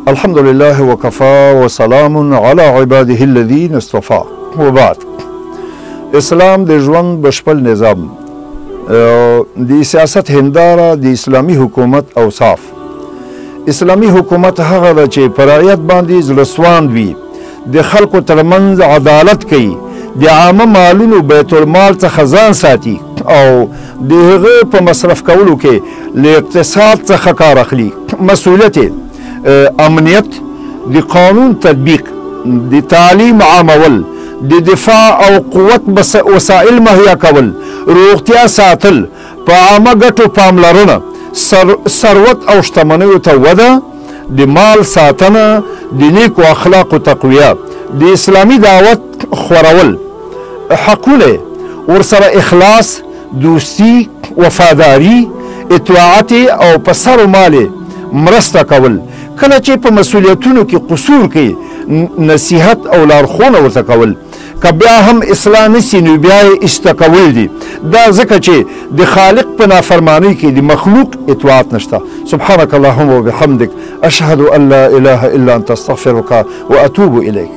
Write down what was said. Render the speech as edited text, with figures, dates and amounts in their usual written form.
الحمد لله وكفى وسلام على عباده الذين اصطفى وبعد. اسلام د ژوند بشپړ نظام د سیاست هنداره د اسلامي حکومت اوصاف. اسلامي حکومت هغه ده چې په رعیت باندې زړهسواند وي، د خلکو ترمنځ عدالت کوي، د عامه مالونو بیت المال څخه ځان ساتي او د هغه په مصرف کولو کې له اقتصاد څخه کار اخلي. مسؤلیت امنیت، د قانون تطبیق، د تعلیم عامول، د دفاع او قوت وسایل مهیا کول، روغتیا ساتل، په عامه ګټو پاملرنه، ثروت او شتمنیو ته وده، د مال ساتنه، د نیکو اخلاقو تقویه، د اسلامي دعوت خورول، حقونه ورسره اخلاص، دوستی، وفاداری، اطاعت او په سر و مال مرسته کول. کله چې په مسؤلیتونو کې قصور کوي نصیحت او لارښوونه ورته کول. که بیا هم اصلاح نسي نو بیا یې ایسته کول دي. دا ځکه چې د خالق په نافرمانۍ کې د مخلوق اطاعت نشته. سبحانك اللهم وبحمدك اشهد ان لا اله الا انت استغفرك واتوب اليك.